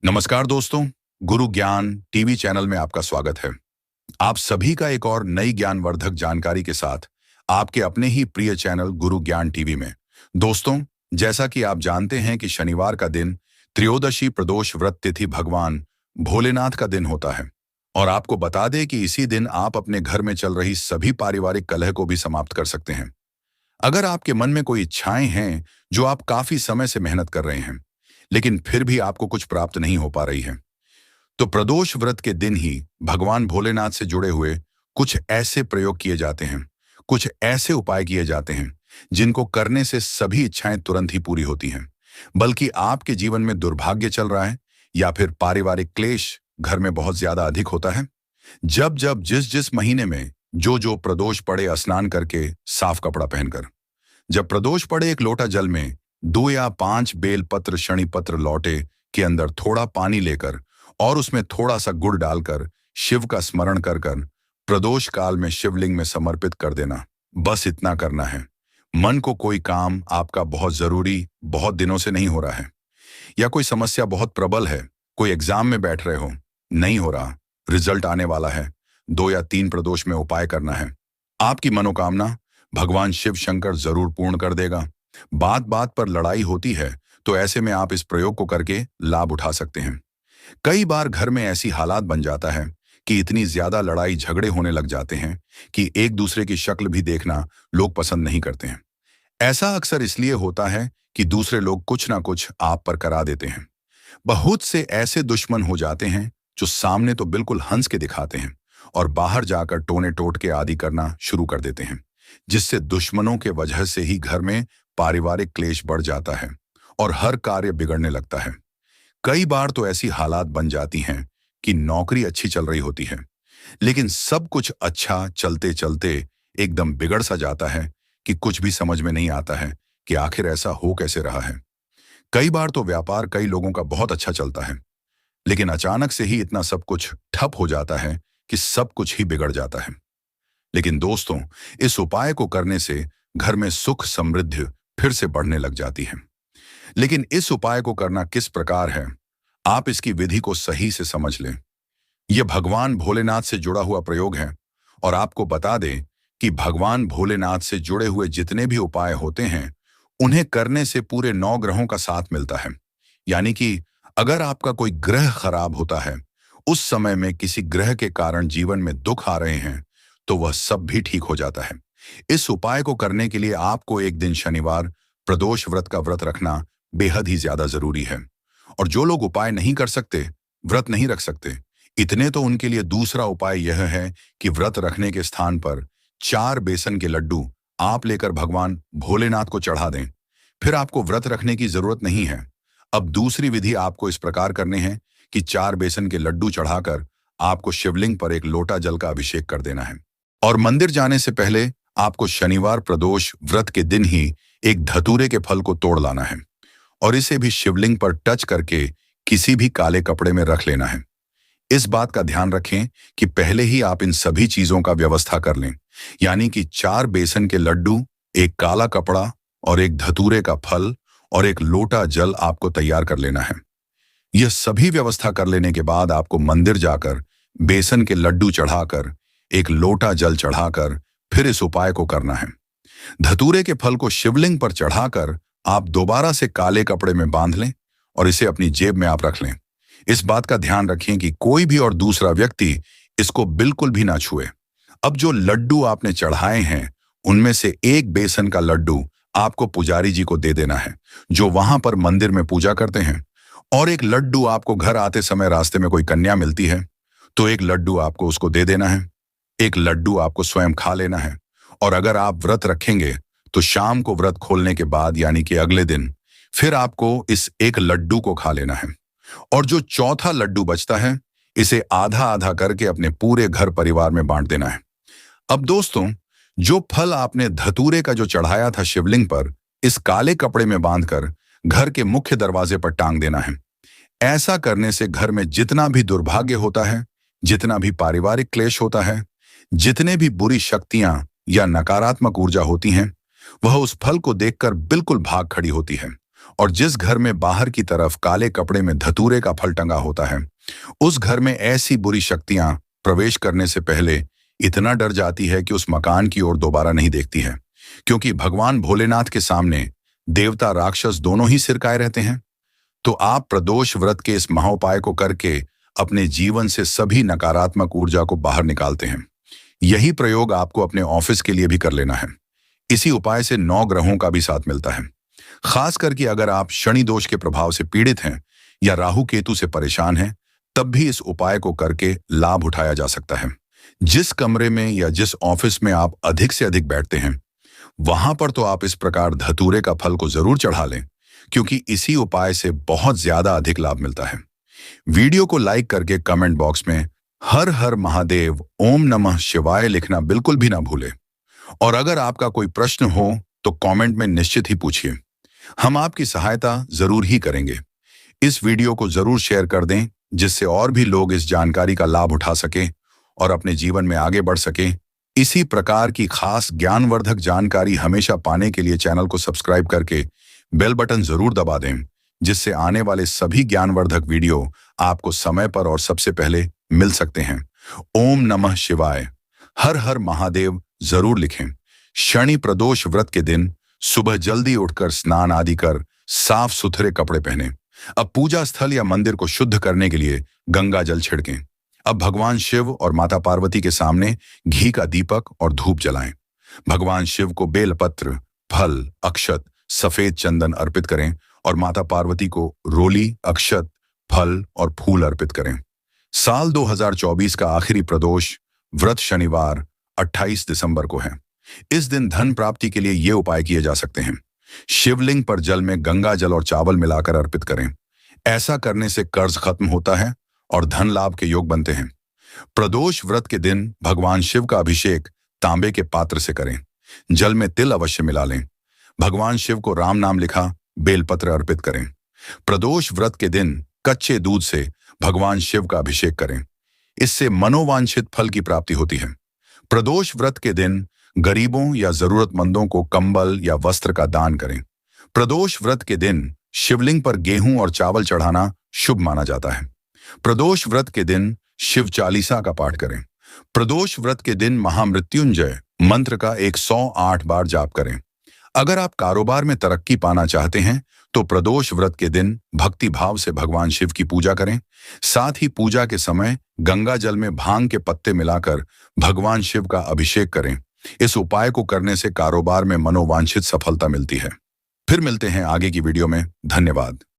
नमस्कार दोस्तों, गुरु ज्ञान टीवी चैनल में आपका स्वागत है। आप सभी का एक और नई ज्ञानवर्धक जानकारी के साथ आपके अपने ही प्रिय चैनल गुरु ज्ञान टीवी में। दोस्तों, जैसा कि आप जानते हैं कि शनिवार का दिन त्रयोदशी प्रदोष व्रत तिथि भगवान भोलेनाथ का दिन होता है और आपको बता दें कि इसी दिन आप अपने घर में चल रही सभी पारिवारिक कलह को भी समाप्त कर सकते हैं। अगर आपके मन में कोई इच्छाएं हैं जो आप काफी समय से मेहनत कर रहे हैं लेकिन फिर भी आपको कुछ प्राप्त नहीं हो पा रही है, तो प्रदोष व्रत के दिन ही भगवान भोलेनाथ से जुड़े हुए कुछ ऐसे प्रयोग किए जाते हैं, कुछ ऐसे उपाय किए जाते हैं जिनको करने से सभी इच्छाएं तुरंत ही पूरी होती हैं। बल्कि आपके जीवन में दुर्भाग्य चल रहा है या फिर पारिवारिक क्लेश घर में बहुत ज्यादा अधिक होता है, जब जब जिस जिस महीने में जो जो प्रदोष पड़े स्नान करके साफ कपड़ा पहनकर, जब प्रदोष पड़े एक लोटा जल में 2 या 5 बेल पत्र शनि पत्र लौटे के अंदर थोड़ा पानी लेकर और उसमें थोड़ा सा गुड़ डालकर शिव का स्मरण कर कर प्रदोष काल में शिवलिंग में समर्पित कर देना। बस इतना करना है। मन को कोई काम आपका बहुत जरूरी बहुत दिनों से नहीं हो रहा है या कोई समस्या बहुत प्रबल है, कोई एग्जाम में बैठ रहे हो, नहीं हो रहा, रिजल्ट आने वाला है, 2 या 3 प्रदोष में उपाय करना है, आपकी मनोकामना भगवान शिव शंकर जरूर पूर्ण कर देगा। बात बात पर लड़ाई होती है तो ऐसे में आप इस प्रयोग को करके लाभ उठा सकते हैं। कई बार घर में ऐसी हालात बन जाता है कि इतनी ज्यादा लड़ाई झगड़े होने लग जाते हैं कि एक दूसरे की शक्ल भी देखना लोग पसंद नहीं करते हैं। ऐसा अक्सर इसलिए होता है कि दूसरे लोग कुछ ना कुछ आप पर करा देते हैं। बहुत से ऐसे दुश्मन हो जाते हैं जो सामने तो बिल्कुल हंस के दिखाते हैं और बाहर जाकर टोने टोटके आदि करना शुरू कर देते हैं, जिससे दुश्मनों के वजह से ही घर में पारिवारिक क्लेश बढ़ जाता है और हर कार्य बिगड़ने लगता है। कई बार तो ऐसी हालात बन जाती हैं कि नौकरी अच्छी चल रही होती है लेकिन सब कुछ अच्छा चलते चलते एकदम बिगड़ सा जाता है कि कुछ भी समझ में नहीं आता है कि आखिर ऐसा हो कैसे रहा है। कई बार तो व्यापार कई लोगों का बहुत अच्छा चलता है लेकिन अचानक से ही इतना सब कुछ ठप हो जाता है कि सब कुछ ही बिगड़ जाता है। लेकिन दोस्तों, इस उपाय को करने से घर में सुख समृद्धि फिर से बढ़ने लग जाती है। लेकिन इस उपाय को करना किस प्रकार है, आप इसकी विधि को सही से समझ लें। यह भगवान भोलेनाथ से जुड़ा हुआ प्रयोग है और आपको बता दें कि भगवान भोलेनाथ से जुड़े हुए जितने भी उपाय होते हैं उन्हें करने से पूरे 9 ग्रहों का साथ मिलता है। यानी कि अगर आपका कोई ग्रह खराब होता है, उस समय में किसी ग्रह के कारण जीवन में दुख आ रहे हैं, तो वह सब भी ठीक हो जाता है। इस उपाय को करने के लिए आपको एक दिन शनिवार प्रदोष व्रत का व्रत रखना बेहद ही ज्यादा जरूरी है। और जो लोग उपाय नहीं कर सकते, व्रत नहीं रख सकते, इतने तो उनके लिए दूसरा उपाय यह है कि व्रत रखने के स्थान पर 4 बेसन के लड्डू आप लेकर भगवान भोलेनाथ को चढ़ा दें। फिर आपको व्रत रखने की जरूरत नहीं है। अब दूसरी विधि आपको इस प्रकार करनी है कि 4 बेसन के लड्डू चढ़ाकर आपको शिवलिंग पर एक लोटा जल का अभिषेक कर देना है और मंदिर जाने से पहले आपको शनिवार प्रदोष व्रत के दिन ही एक धतूरे के फल को तोड़ लाना है और इसे भी शिवलिंग पर टच करके किसी भी काले कपड़े में रख लेना है। इस बात का ध्यान रखें कि पहले ही आप इन सभी चीजों का व्यवस्था कर लें, यानी कि 4 बेसन के लड्डू, एक काला कपड़ा और एक धतूरे का फल और एक लोटा जल आपको तैयार कर लेना है। यह सभी व्यवस्था कर लेने के बाद आपको मंदिर जाकर बेसन के लड्डू चढ़ाकर एक लोटा जल चढ़ाकर फिर इस उपाय को करना है। धतूरे के फल को शिवलिंग पर चढ़ाकर आप दोबारा से काले कपड़े में बांध लें और इसे अपनी जेब में आप रख लें। इस बात का ध्यान रखें कि कोई भी और दूसरा व्यक्ति इसको बिल्कुल भी ना छुए। अब जो लड्डू आपने चढ़ाए हैं उनमें से एक बेसन का लड्डू आपको पुजारी जी को दे देना है जो वहां पर मंदिर में पूजा करते हैं, और एक लड्डू आपको घर आते समय रास्ते में कोई कन्या मिलती है तो एक लड्डू आपको उसको दे देना है। एक लड्डू आपको स्वयं खा लेना है और अगर आप व्रत रखेंगे तो शाम को व्रत खोलने के बाद यानी कि अगले दिन फिर आपको इस एक लड्डू को खा लेना है और जो चौथा लड्डू बचता है इसे आधा आधा करके अपने पूरे घर परिवार में बांट देना है। अब दोस्तों, जो फल आपने धतूरे का जो चढ़ाया था शिवलिंग पर, इस काले कपड़े में बांधकर घर के मुख्य दरवाजे पर टांग देना है। ऐसा करने से घर में जितना भी दुर्भाग्य होता है, जितना भी पारिवारिक क्लेश होता है, जितने भी बुरी शक्तियां या नकारात्मक ऊर्जा होती हैं, वह उस फल को देखकर बिल्कुल भाग खड़ी होती है और जिस घर में बाहर की तरफ काले कपड़े में धतूरे का फल टंगा होता है, उस घर में ऐसी बुरी शक्तियां प्रवेश करने से पहले इतना डर जाती है कि उस मकान की ओर दोबारा नहीं देखती है, क्योंकि भगवान भोलेनाथ के सामने देवता राक्षस दोनों ही सिरकाए रहते हैं। तो आप प्रदोष व्रत के इस महाउपाय को करके अपने जीवन से सभी नकारात्मक ऊर्जा को बाहर निकालते हैं। यही प्रयोग आपको अपने ऑफिस के लिए भी कर लेना है। इसी उपाय से 9 ग्रहों का भी साथ मिलता है। खास करके अगर आप शनि दोष के प्रभाव से पीड़ित हैं या राहु केतु से परेशान हैं, तब भी इस उपाय को करके लाभ उठाया जा सकता है। जिस कमरे में या जिस ऑफिस में आप अधिक से अधिक बैठते हैं, वहां पर तो आप इस प्रकार धतूरे का फल को जरूर चढ़ा लें, क्योंकि इसी उपाय से बहुत ज्यादा अधिक लाभ मिलता है। वीडियो को लाइक करके कमेंट बॉक्स में हर हर महादेव ओम नमः शिवाय लिखना बिल्कुल भी ना भूलें। और अगर आपका कोई प्रश्न हो तो कमेंट में निश्चित ही पूछिए, हम आपकी सहायता जरूर ही करेंगे। इस वीडियो को जरूर शेयर कर दें, जिससे और भी लोग इस जानकारी का लाभ उठा सकें और अपने जीवन में आगे बढ़ सकें। इसी प्रकार की खास ज्ञानवर्धक जानकारी हमेशा पाने के लिए चैनल को सब्सक्राइब करके बेल बटन जरूर दबा दें, जिससे आने वाले सभी ज्ञानवर्धक वीडियो आपको समय पर और सबसे पहले मिल सकते हैं। ओम नमः शिवाय, हर हर महादेव जरूर लिखें। शनि प्रदोष व्रत के दिन सुबह जल्दी उठकर स्नान आदि कर साफ सुथरे कपड़े पहनें। अब पूजा स्थल या मंदिर को शुद्ध करने के लिए गंगा जल छिड़कें। अब भगवान शिव और माता पार्वती के सामने घी का दीपक और धूप जलाएं। भगवान शिव को बेलपत्र, फल, अक्षत, सफेद चंदन अर्पित करें और माता पार्वती को रोली, अक्षत, फल और फूल अर्पित करें। साल 2024 का आखिरी प्रदोष व्रत शनिवार 28 दिसंबर को है। इस दिन धन प्राप्ति के लिए ये उपाय किए जा सकते हैं। शिवलिंग पर जल में गंगा जल और चावल मिलाकर अर्पित करें। ऐसा करने से कर्ज खत्म होता है और धन लाभ के योग बनते हैं। प्रदोष व्रत के दिन भगवान शिव का अभिषेक तांबे के पात्र से करें। जल में तिल अवश्य मिला लें। भगवान शिव को राम नाम लिखा बेलपत्र अर्पित करें। प्रदोष व्रत के दिन कच्चे दूध से भगवान शिव का अभिषेक करें। इससे मनोवांछित फल की प्राप्ति होती है। प्रदोष व्रत के दिन गरीबों या जरूरतमंदों को कंबल या वस्त्र का दान करें। प्रदोष व्रत के दिन शिवलिंग पर गेहूं और चावल चढ़ाना शुभ माना जाता है। प्रदोष व्रत के दिन शिव चालीसा का पाठ करें। प्रदोष व्रत के दिन महामृत्युंजय मंत्र का 108 बार जाप करें। अगर आप कारोबार में तरक्की पाना चाहते हैं तो प्रदोष व्रत के दिन भक्ति भाव से भगवान शिव की पूजा करें। साथ ही पूजा के समय गंगा जल में भांग के पत्ते मिलाकर भगवान शिव का अभिषेक करें। इस उपाय को करने से कारोबार में मनोवांछित सफलता मिलती है। फिर मिलते हैं आगे की वीडियो में। धन्यवाद।